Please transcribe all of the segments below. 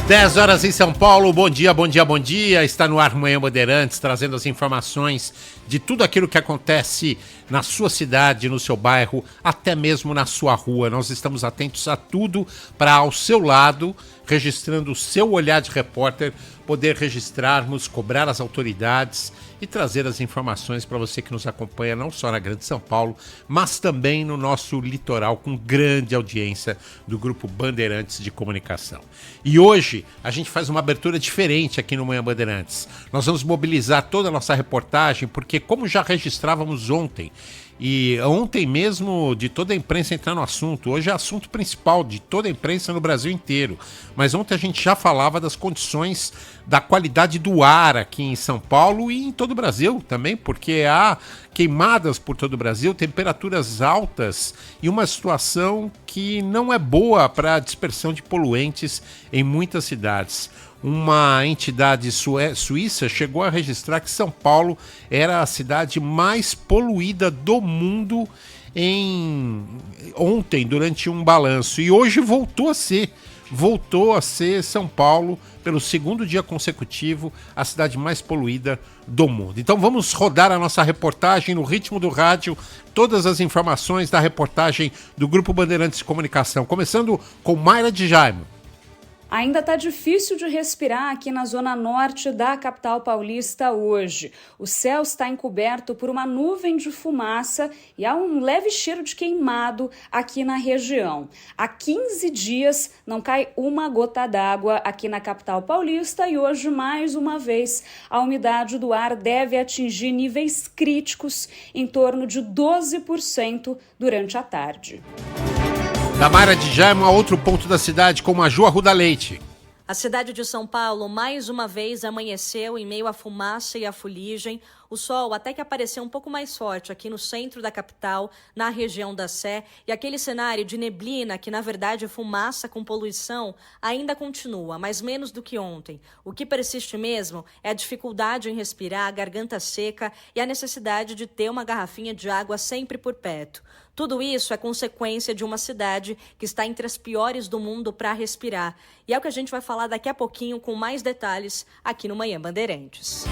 10 horas em São Paulo, bom dia, bom dia, bom dia. Está no ar Manhã Bandeirantes, trazendo as informações de tudo aquilo que acontece na sua cidade, no seu bairro, até mesmo na sua rua. Nós estamos atentos a tudo para, ao seu lado, registrando o seu olhar de repórter, poder registrarmos, cobrar as autoridades e trazer as informações para você que nos acompanha não só na Grande São Paulo, mas também no nosso litoral, com grande audiência do Grupo Bandeirantes de Comunicação. E hoje a gente faz uma abertura diferente aqui no Manhã Bandeirantes. Nós vamos mobilizar toda a nossa reportagem, porque como já registrávamos ontem, e ontem mesmo de toda a imprensa entrar no assunto, hoje é assunto principal de toda a imprensa no Brasil inteiro, mas ontem a gente já falava das condições da qualidade do ar aqui em São Paulo e em todo o Brasil também, porque há queimadas por todo o Brasil, temperaturas altas e uma situação que não é boa para a dispersão de poluentes em muitas cidades. Uma entidade suíça chegou a registrar que São Paulo era a cidade mais poluída do mundo ontem, durante um balanço. E hoje voltou a ser São Paulo, pelo segundo dia consecutivo, a cidade mais poluída do mundo. Então vamos rodar a nossa reportagem no ritmo do rádio, todas as informações da reportagem do Grupo Bandeirantes de Comunicação, começando com Mayra de Jaime. Ainda está difícil de respirar aqui na zona norte da capital paulista hoje. O céu está encoberto por uma nuvem de fumaça e há um leve cheiro de queimado aqui na região. Há 15 dias não cai uma gota d'água aqui na capital paulista e hoje, mais uma vez, a umidade do ar deve atingir níveis críticos, em torno de 12% durante a tarde. Da Mayra de Jaime a outro ponto da cidade, como a Ju Arruda Leite. A cidade de São Paulo, mais uma vez, amanheceu em meio à fumaça e à fuligem. O sol até que apareceu um pouco mais forte aqui no centro da capital, na região da Sé. E aquele cenário de neblina, que na verdade é fumaça com poluição, ainda continua, mas menos do que ontem. O que persiste mesmo é a dificuldade em respirar, a garganta seca e a necessidade de ter uma garrafinha de água sempre por perto. Tudo isso é consequência de uma cidade que está entre as piores do mundo para respirar. E é o que a gente vai falar daqui a pouquinho com mais detalhes aqui no Manhã Bandeirantes.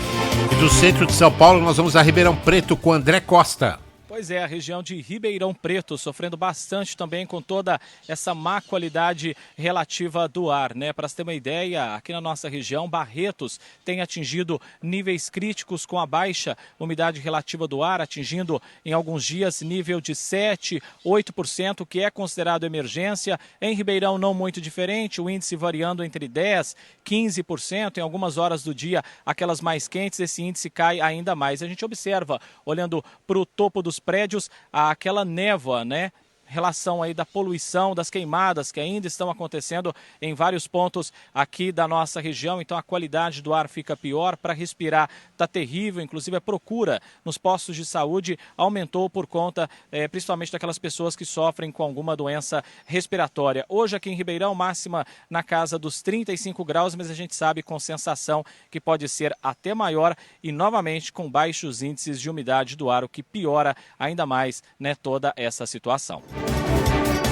E do centro de São Paulo nós vamos a Ribeirão Preto com André Costa. Pois é, a região de Ribeirão Preto sofrendo bastante também com toda essa má qualidade relativa do ar, né? Para você ter uma ideia, aqui na nossa região, Barretos tem atingido níveis críticos com a baixa umidade relativa do ar, atingindo em alguns dias nível de 7, 8%, que é considerado emergência. Em Ribeirão não muito diferente, o índice variando entre 10, 15%. Em algumas horas do dia, aquelas mais quentes, esse índice cai ainda mais. A gente observa, olhando para o topo dos prédios, aquela névoa, né? Relação aí da poluição, das queimadas que ainda estão acontecendo em vários pontos aqui da nossa região. Então a qualidade do ar fica pior, para respirar está terrível, inclusive a procura nos postos de saúde aumentou por conta principalmente daquelas pessoas que sofrem com alguma doença respiratória. Hoje aqui em Ribeirão, máxima na casa dos 35 graus, mas a gente sabe com sensação que pode ser até maior e novamente com baixos índices de umidade do ar, o que piora ainda mais, né, toda essa situação.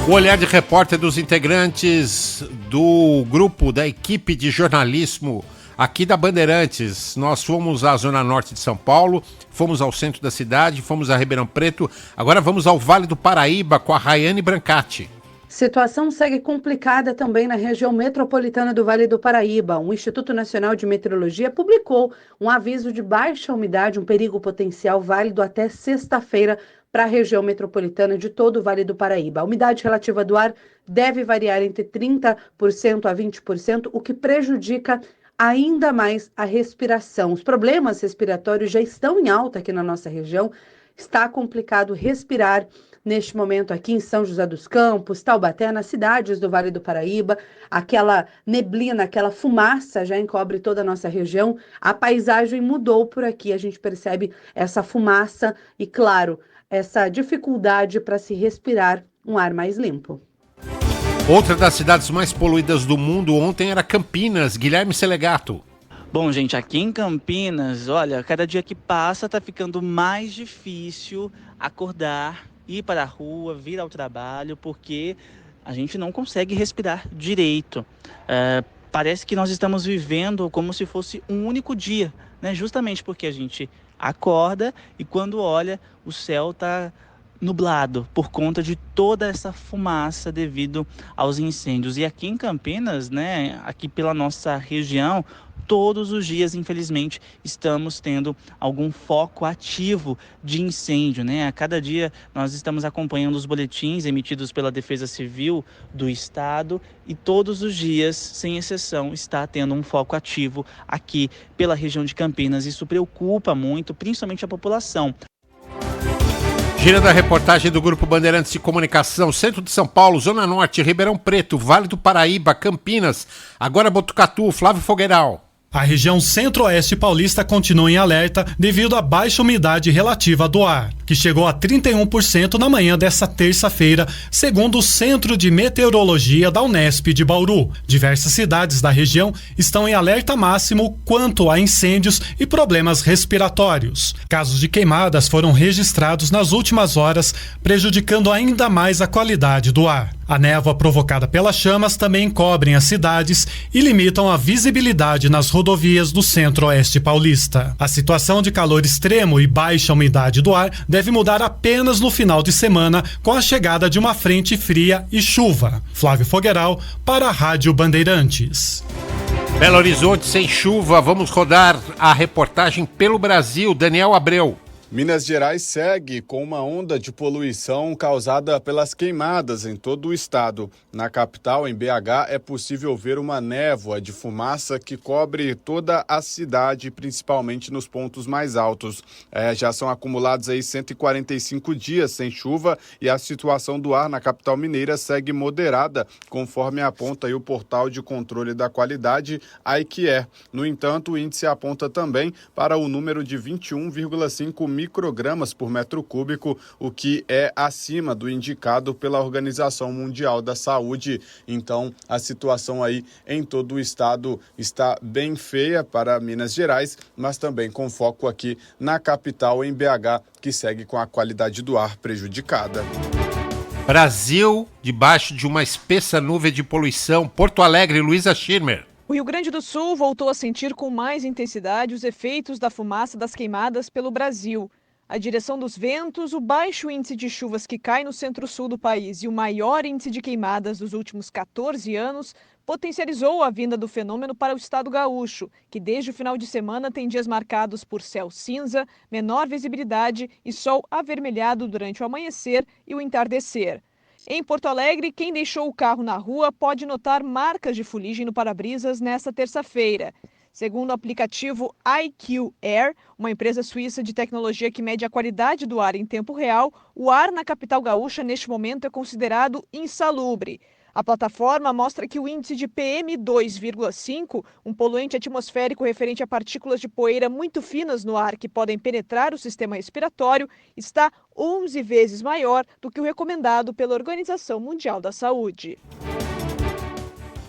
O olhar de repórter dos integrantes do grupo, da equipe de jornalismo aqui da Bandeirantes. Nós fomos à zona norte de São Paulo, fomos ao centro da cidade, fomos a Ribeirão Preto, agora vamos ao Vale do Paraíba com a Rayane Brancati. Situação segue complicada também na região metropolitana do Vale do Paraíba. O Instituto Nacional de Meteorologia publicou um aviso de baixa umidade, um perigo potencial válido até sexta-feira para a região metropolitana de todo o Vale do Paraíba. A umidade relativa do ar deve variar entre 30% a 20%, o que prejudica ainda mais a respiração. Os problemas respiratórios já estão em alta aqui na nossa região. Está complicado respirar neste momento aqui em São José dos Campos, Taubaté, nas cidades do Vale do Paraíba. Aquela neblina, aquela fumaça já encobre toda a nossa região. A paisagem mudou por aqui, a gente percebe essa fumaça e, claro, essa dificuldade para se respirar um ar mais limpo. Outra das cidades mais poluídas do mundo ontem era Campinas. Guilherme Selegato. Bom, gente, aqui em Campinas, olha, cada dia que passa tá ficando mais difícil acordar, ir para a rua, vir ao trabalho, porque a gente não consegue respirar direito. Parece que nós estamos vivendo como se fosse um único dia, né? Justamente porque a gente acorda e quando olha, o céu está nublado por conta de toda essa fumaça devido aos incêndios. E aqui em Campinas, né, aqui pela nossa região, todos os dias, infelizmente, estamos tendo algum foco ativo de incêndio, né? A cada dia nós estamos acompanhando os boletins emitidos pela Defesa Civil do Estado e todos os dias, sem exceção, está tendo um foco ativo aqui pela região de Campinas. Isso preocupa muito, principalmente a população. Girando a reportagem do Grupo Bandeirantes de Comunicação, Centro de São Paulo, Zona Norte, Ribeirão Preto, Vale do Paraíba, Campinas, agora Botucatu, Flávio Fogueiral. A região centro-oeste paulista continua em alerta devido à baixa umidade relativa do ar, que chegou a 31% na manhã desta terça-feira, segundo o Centro de Meteorologia da Unesp de Bauru. Diversas cidades da região estão em alerta máximo quanto a incêndios e problemas respiratórios. Casos de queimadas foram registrados nas últimas horas, prejudicando ainda mais a qualidade do ar. A névoa provocada pelas chamas também cobrem as cidades e limitam a visibilidade nas rodovias do centro-oeste paulista. A situação de calor extremo e baixa umidade do ar deve mudar apenas no final de semana com a chegada de uma frente fria e chuva. Flávio Fogueiral para a Rádio Bandeirantes. Belo Horizonte sem chuva, vamos rodar a reportagem pelo Brasil. Daniel Abreu. Minas Gerais segue com uma onda de poluição causada pelas queimadas em todo o estado. Na capital, em BH, é possível ver uma névoa de fumaça que cobre toda a cidade, principalmente nos pontos mais altos. Já são acumulados aí 145 dias sem chuva e a situação do ar na capital mineira segue moderada, conforme aponta aí o portal de controle da qualidade, AIQE. No entanto, o índice aponta também para o número de 21,5 microgramas por metro cúbico, o que é acima do indicado pela Organização Mundial da Saúde. Então, a situação aí em todo o estado está bem feia para Minas Gerais, mas também com foco aqui na capital, em BH, que segue com a qualidade do ar prejudicada. Brasil, debaixo de uma espessa nuvem de poluição. Porto Alegre, Luísa Schirmer. O Rio Grande do Sul voltou a sentir com mais intensidade os efeitos da fumaça das queimadas pelo Brasil. A direção dos ventos, o baixo índice de chuvas que cai no centro-sul do país e o maior índice de queimadas dos últimos 14 anos potencializou a vinda do fenômeno para o estado gaúcho, que desde o final de semana tem dias marcados por céu cinza, menor visibilidade e sol avermelhado durante o amanhecer e o entardecer. Em Porto Alegre, quem deixou o carro na rua pode notar marcas de fuligem no para-brisas nesta terça-feira. Segundo o aplicativo IQ Air, uma empresa suíça de tecnologia que mede a qualidade do ar em tempo real, o ar na capital gaúcha neste momento é considerado insalubre. A plataforma mostra que o índice de PM2,5, um poluente atmosférico referente a partículas de poeira muito finas no ar que podem penetrar o sistema respiratório, está 11 vezes maior do que o recomendado pela Organização Mundial da Saúde.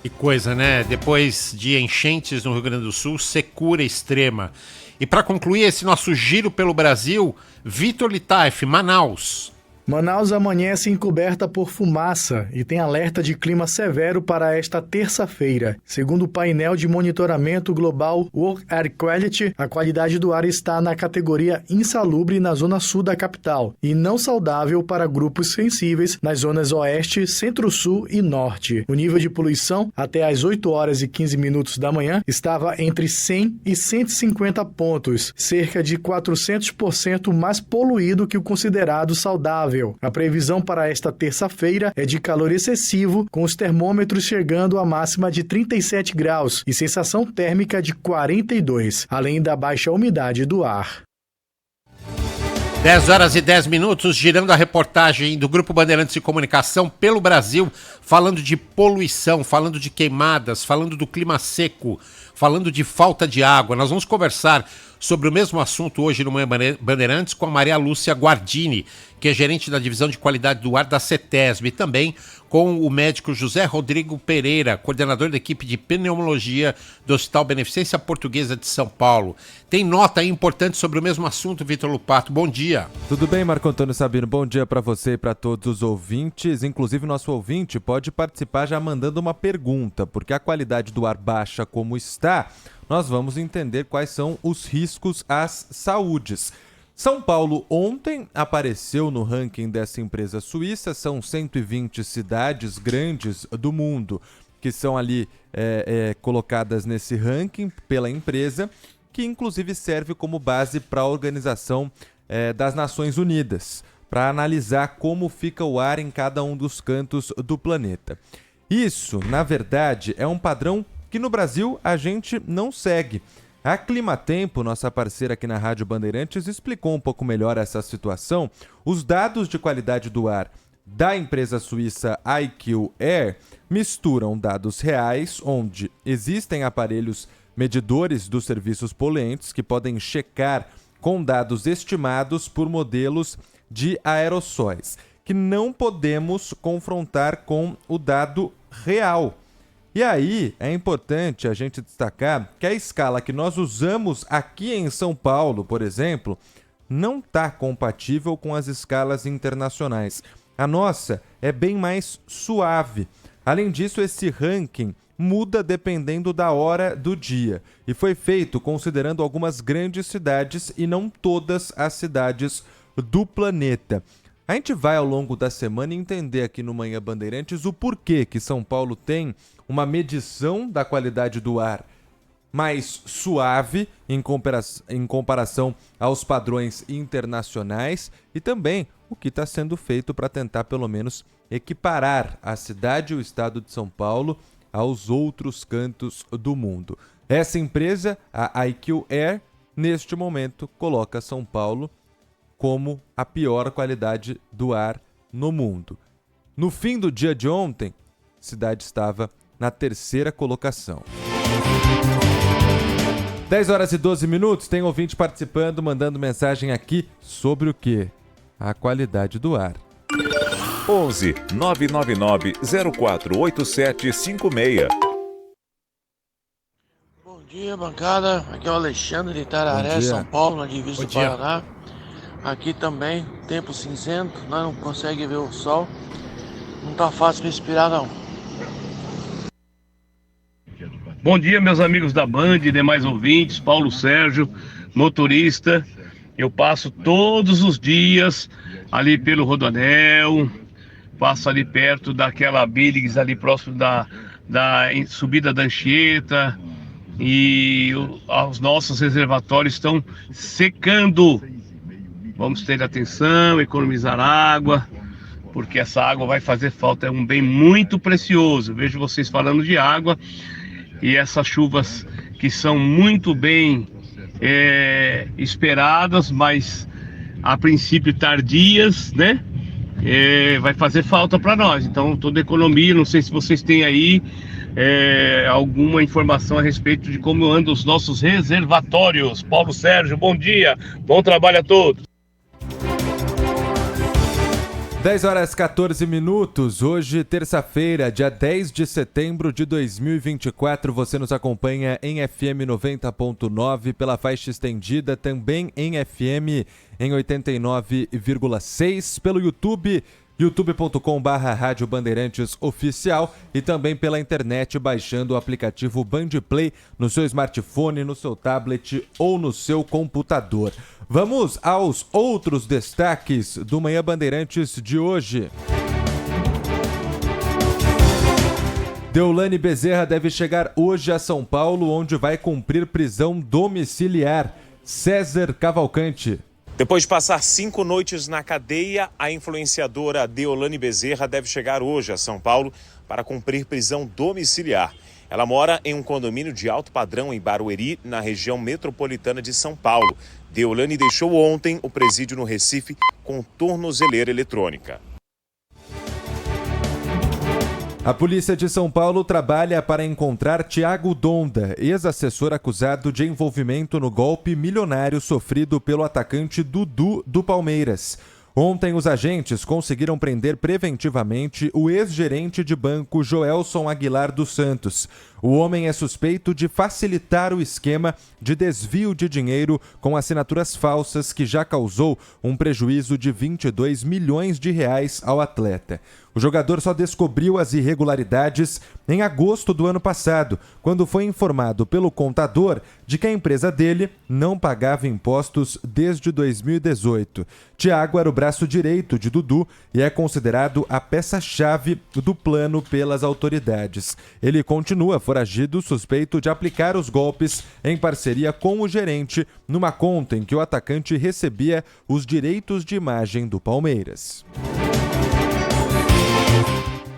Que coisa, né? Depois de enchentes no Rio Grande do Sul, secura extrema. E para concluir esse nosso giro pelo Brasil, Vitor Litaif, Manaus. Manaus amanhece encoberta por fumaça e tem alerta de clima severo para esta terça-feira. Segundo o painel de monitoramento global World Air Quality, a qualidade do ar está na categoria insalubre na zona sul da capital e não saudável para grupos sensíveis nas zonas oeste, centro-sul e norte. O nível de poluição até às 8 horas e 15 minutos da manhã estava entre 100 e 150 pontos, cerca de 400% mais poluído que o considerado saudável. A previsão para esta terça-feira é de calor excessivo, com os termômetros chegando à máxima de 37 graus e sensação térmica de 42, além da baixa umidade do ar. 10 horas e 10 minutos, girando a reportagem do Grupo Bandeirantes de Comunicação pelo Brasil, falando de poluição, falando de queimadas, falando do clima seco, falando de falta de água. Nós vamos conversar sobre o mesmo assunto hoje no Manhã Bandeirantes com a Maria Lúcia Guardini, que é gerente da divisão de qualidade do ar da CETESB, e também com o médico José Rodrigo Pereira, coordenador da equipe de pneumologia do Hospital Beneficência Portuguesa de São Paulo. Tem nota aí importante sobre o mesmo assunto, Vitor Lupato. Bom dia. Tudo bem, Marco Antônio Sabino? Bom dia para você e para todos os ouvintes. Inclusive, nosso ouvinte pode participar já mandando uma pergunta, porque a qualidade do ar baixa como está, nós vamos entender quais são os riscos às saúdes. São Paulo ontem apareceu no ranking dessa empresa suíça. São 120 cidades grandes do mundo que são ali colocadas nesse ranking pela empresa, que inclusive serve como base para a Organização das Nações Unidas, para analisar como fica o ar em cada um dos cantos do planeta. Isso, na verdade, é um padrão que no Brasil a gente não segue. A Climatempo, nossa parceira aqui na Rádio Bandeirantes, explicou um pouco melhor essa situação. Os dados de qualidade do ar da empresa suíça IQ Air misturam dados reais, onde existem aparelhos medidores dos serviços poluentes que podem checar com dados estimados por modelos de aerossóis, que não podemos confrontar com o dado real. E aí é importante a gente destacar que a escala que nós usamos aqui em São Paulo, por exemplo, não está compatível com as escalas internacionais. A nossa é bem mais suave. Além disso, esse ranking muda dependendo da hora do dia e foi feito considerando algumas grandes cidades e não todas as cidades do planeta. A gente vai ao longo da semana entender aqui no Manhã Bandeirantes o porquê que São Paulo tem uma medição da qualidade do ar mais suave em comparação aos padrões internacionais e também o que está sendo feito para tentar pelo menos equiparar a cidade e o estado de São Paulo aos outros cantos do mundo. Essa empresa, a IQ Air, neste momento coloca São Paulo como a pior qualidade do ar no mundo. No fim do dia de ontem, a cidade estava na 3ª colocação. 10 horas e 12 minutos, tem ouvinte participando, mandando mensagem aqui sobre o quê? A qualidade do ar. 11 999 048756. Bom dia, bancada. Aqui é o Alexandre de Itararé, São Paulo, na divisa do Paraná. Aqui também, tempo cinzento, nós não conseguimos ver o sol. Não tá fácil respirar, não. Bom dia, meus amigos da Band e demais ouvintes. Paulo Sérgio, motorista. Eu passo todos os dias ali pelo Rodoanel, passo ali perto daquela Billings, ali próximo da subida da Anchieta, e os nossos reservatórios estão secando. Vamos ter atenção, economizar água, porque essa água vai fazer falta, é um bem muito precioso. Vejo vocês falando de água e essas chuvas que são muito bem esperadas, mas a princípio tardias, né? Vai fazer falta para nós. Então, toda economia, não sei se vocês têm aí alguma informação a respeito de como andam os nossos reservatórios. Paulo Sérgio, bom dia, bom trabalho a todos. 10 horas 14 minutos, hoje terça-feira, dia 10 de setembro de 2024, você nos acompanha em FM 90.9 pela faixa estendida, também em FM em 89,6, pelo YouTube, youtube.com/Rádio Bandeirantes Oficial e também pela internet baixando o aplicativo Bandplay no seu smartphone, no seu tablet ou no seu computador. Vamos aos outros destaques do Manhã Bandeirantes de hoje. Deolane Bezerra deve chegar hoje a São Paulo, onde vai cumprir prisão domiciliar. César Cavalcante. Depois de passar 5 noites na cadeia, a influenciadora Deolane Bezerra deve chegar hoje a São Paulo para cumprir prisão domiciliar. Ela mora em um condomínio de alto padrão em Barueri, na região metropolitana de São Paulo. Deolane deixou ontem o presídio no Recife com tornozeleira eletrônica. A polícia de São Paulo trabalha para encontrar Thiago Donda, ex-assessor acusado de envolvimento no golpe milionário sofrido pelo atacante Dudu do Palmeiras. Ontem, os agentes conseguiram prender preventivamente o ex-gerente de banco Joelson Aguilar dos Santos. O homem é suspeito de facilitar o esquema de desvio de dinheiro com assinaturas falsas que já causou um prejuízo de 22 milhões de reais ao atleta. O jogador só descobriu as irregularidades em agosto do ano passado, quando foi informado pelo contador de que a empresa dele não pagava impostos desde 2018. Thiago era o braço direito de Dudu e é considerado a peça-chave do plano pelas autoridades. Ele continua foragido, suspeito de aplicar os golpes em parceria com o gerente numa conta em que o atacante recebia os direitos de imagem do Palmeiras.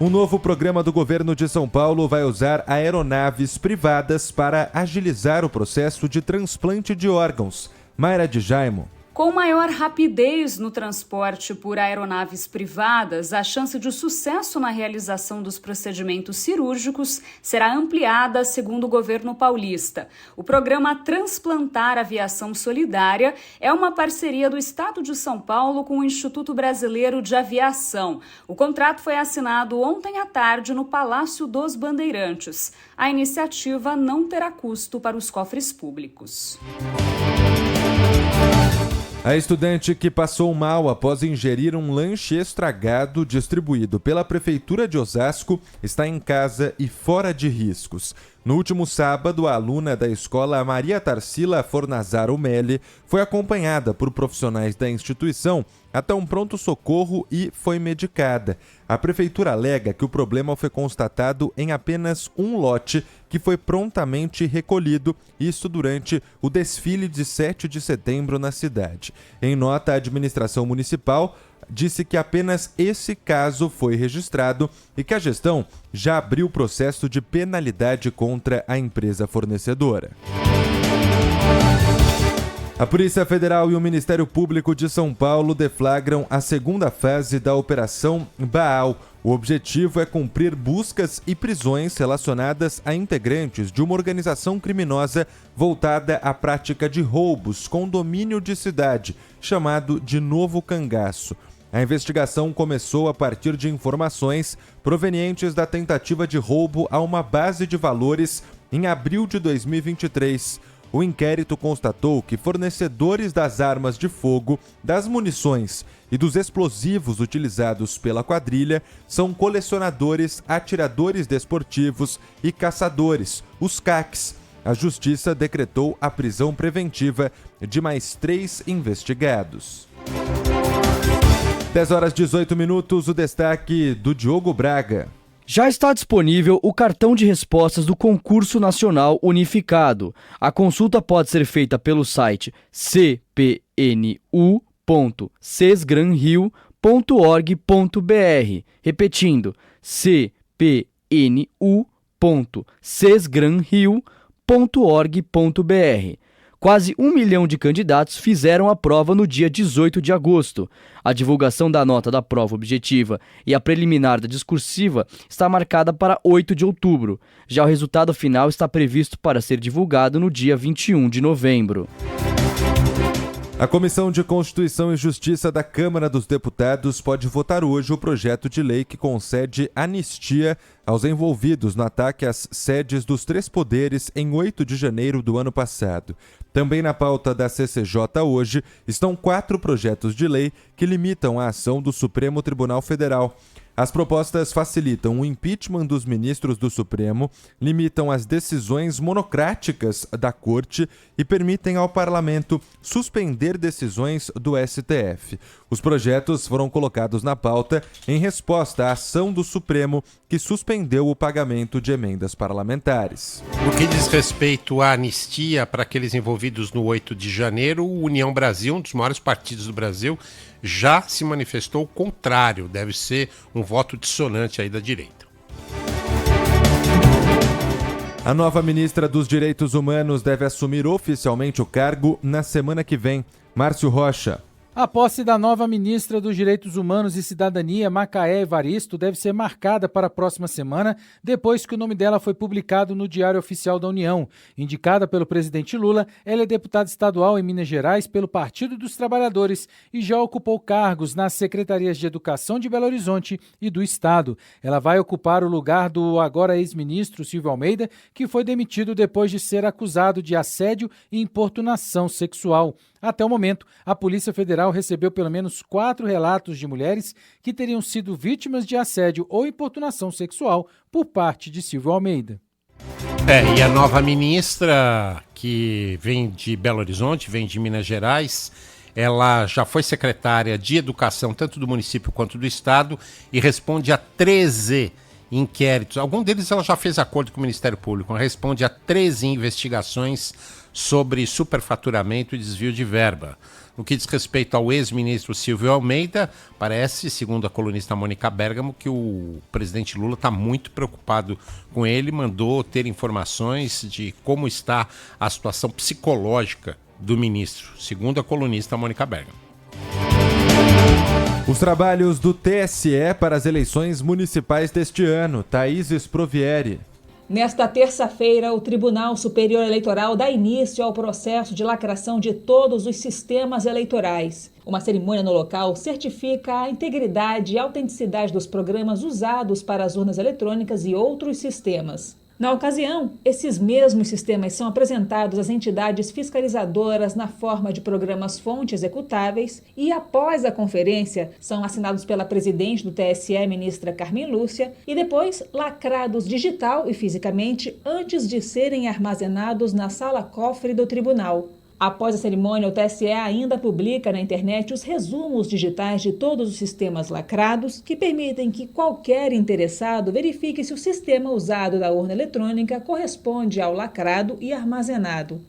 Um novo programa do governo de São Paulo vai usar aeronaves privadas para agilizar o processo de transplante de órgãos. Mayra de Jaimo. Com maior rapidez no transporte por aeronaves privadas, a chance de sucesso na realização dos procedimentos cirúrgicos será ampliada, segundo o governo paulista. O programa Transplantar Aviação Solidária é uma parceria do Estado de São Paulo com o Instituto Brasileiro de Aviação. O contrato foi assinado ontem à tarde no Palácio dos Bandeirantes. A iniciativa não terá custo para os cofres públicos. A estudante que passou mal após ingerir um lanche estragado distribuído pela Prefeitura de Osasco está em casa e fora de riscos. No último sábado, a aluna da escola Maria Tarsila Fornazaro Melli foi acompanhada por profissionais da instituição até um pronto-socorro e foi medicada. A prefeitura alega que o problema foi constatado em apenas um lote, que foi prontamente recolhido, isso durante o desfile de 7 de setembro na cidade. Em nota, a administração municipal disse que apenas esse caso foi registrado e que a gestão já abriu processo de penalidade contra a empresa fornecedora. A Polícia Federal e o Ministério Público de São Paulo deflagram a segunda fase da Operação Baal. O objetivo é cumprir buscas e prisões relacionadas a integrantes de uma organização criminosa voltada à prática de roubos com domínio de cidade, chamado de Novo Cangaço. A investigação começou a partir de informações provenientes da tentativa de roubo a uma base de valores em abril de 2023. O inquérito constatou que fornecedores das armas de fogo, das munições e dos explosivos utilizados pela quadrilha são colecionadores, atiradores desportivos e caçadores, os CACs. A Justiça decretou a prisão preventiva de mais 3 investigados. 10 horas e 18 minutos, o destaque do Diogo Braga. Já está disponível o cartão de respostas do Concurso Nacional Unificado. A consulta pode ser feita pelo site cpnu.sesgranrio.org.br. Repetindo, cpnu.sesgranrio.org.br. Quase 1 milhão de candidatos fizeram a prova no dia 18 de agosto. A divulgação da nota da prova objetiva e a preliminar da discursiva está marcada para 8 de outubro. Já o resultado final está previsto para ser divulgado no dia 21 de novembro. A Comissão de Constituição e Justiça da Câmara dos Deputados pode votar hoje o projeto de lei que concede anistia aos envolvidos no ataque às sedes dos 3 poderes em 8 de janeiro do ano passado. Também na pauta da CCJ hoje estão 4 projetos de lei que limitam a ação do Supremo Tribunal Federal. As propostas facilitam o impeachment dos ministros do Supremo, limitam as decisões monocráticas da Corte e permitem ao Parlamento suspender decisões do STF. Os projetos foram colocados na pauta em resposta à ação do Supremo, que suspendeu o pagamento de emendas parlamentares. No que diz respeito à anistia para aqueles envolvidos no 8 de janeiro, o União Brasil, um dos maiores partidos do Brasil, já se manifestou o contrário. Deve ser um voto dissonante aí da direita. A nova ministra dos Direitos Humanos deve assumir oficialmente o cargo na semana que vem. Márcio Rocha. A posse da nova ministra dos Direitos Humanos e Cidadania, Macaé Evaristo, deve ser marcada para a próxima semana, depois que o nome dela foi publicado no Diário Oficial da União. Indicada pelo presidente Lula, ela é deputada estadual em Minas Gerais pelo Partido dos Trabalhadores e já ocupou cargos nas secretarias de Educação de Belo Horizonte e do Estado. Ela vai ocupar o lugar do agora ex-ministro Silvio Almeida, que foi demitido depois de ser acusado de assédio e importunação sexual. Até o momento, a Polícia Federal recebeu pelo menos 4 relatos de mulheres que teriam sido vítimas de assédio ou importunação sexual por parte de Silvio Almeida. E a nova ministra, que vem de Belo Horizonte, vem de Minas Gerais, ela já foi secretária de Educação, tanto do município quanto do Estado, e responde a 13 inquéritos. Algum deles ela já fez acordo com o Ministério Público, ela responde a 13 investigações sobre superfaturamento e desvio de verba. No que diz respeito ao ex-ministro Silvio Almeida, parece, segundo a colunista Mônica Bergamo, que o presidente Lula está muito preocupado com ele, mandou ter informações de como está a situação psicológica do ministro, segundo a colunista Mônica Bergamo. Os trabalhos do TSE para as eleições municipais deste ano. Thaís Sprovieri. Nesta terça-feira, o Tribunal Superior Eleitoral dá início ao processo de lacração de todos os sistemas eleitorais. Uma cerimônia no local certifica a integridade e autenticidade dos programas usados para as urnas eletrônicas e outros sistemas. Na ocasião, esses mesmos sistemas são apresentados às entidades fiscalizadoras na forma de programas-fonte executáveis e, após a conferência, são assinados pela presidente do TSE, ministra Carmen Lúcia, e depois lacrados digital e fisicamente antes de serem armazenados na sala-cofre do tribunal. Após a cerimônia, o TSE ainda publica na internet os resumos digitais de todos os sistemas lacrados, que permitem que qualquer interessado verifique se o sistema usado da urna eletrônica corresponde ao lacrado e armazenado.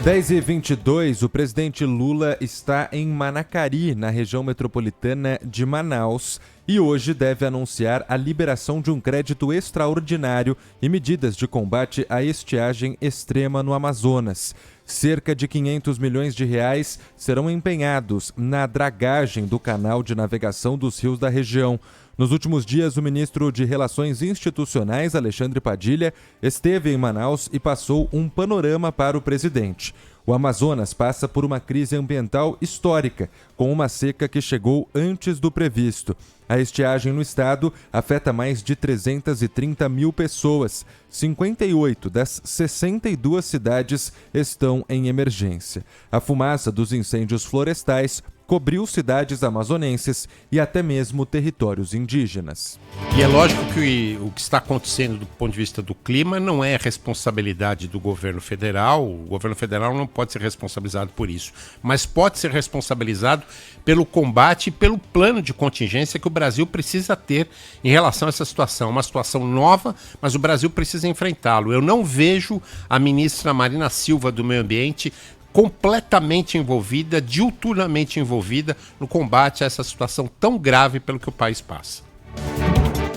10h22, o presidente Lula está em Manacari, na região metropolitana de Manaus, e hoje deve anunciar a liberação de um crédito extraordinário e medidas de combate à estiagem extrema no Amazonas. Cerca de 500 milhões de reais serão empenhados na dragagem do canal de navegação dos rios da região. Nos últimos dias, o ministro de Relações Institucionais, Alexandre Padilha, esteve em Manaus e passou um panorama para o presidente. O Amazonas passa por uma crise ambiental histórica, com uma seca que chegou antes do previsto. A estiagem no estado afeta mais de 330 mil pessoas. 58 das 62 cidades estão em emergência. A fumaça dos incêndios florestais cobriu cidades amazonenses e até mesmo territórios indígenas. E é lógico que o que está acontecendo do ponto de vista do clima não é responsabilidade do governo federal. O governo federal não pode ser responsabilizado por isso, mas pode ser responsabilizado pelo combate e pelo plano de contingência que o Brasil precisa ter em relação a essa situação. Uma situação nova, mas o Brasil precisa enfrentá-lo. Eu não vejo a ministra Marina Silva do Meio Ambiente completamente envolvida, diuturnamente envolvida no combate a essa situação tão grave pelo que o país passa.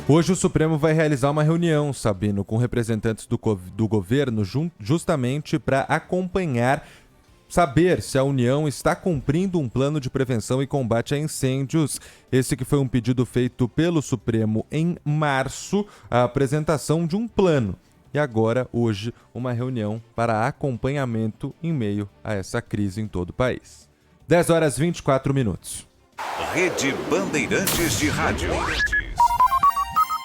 Hoje o Supremo vai realizar uma reunião, Sabino, com representantes do governo justamente para acompanhar, saber se a União está cumprindo um plano de prevenção e combate a incêndios. Esse que foi um pedido feito pelo Supremo em março, a apresentação de um plano. E agora, hoje, uma reunião para acompanhamento em meio a essa crise em todo o país. 10h24. Rede Bandeirantes de Rádio.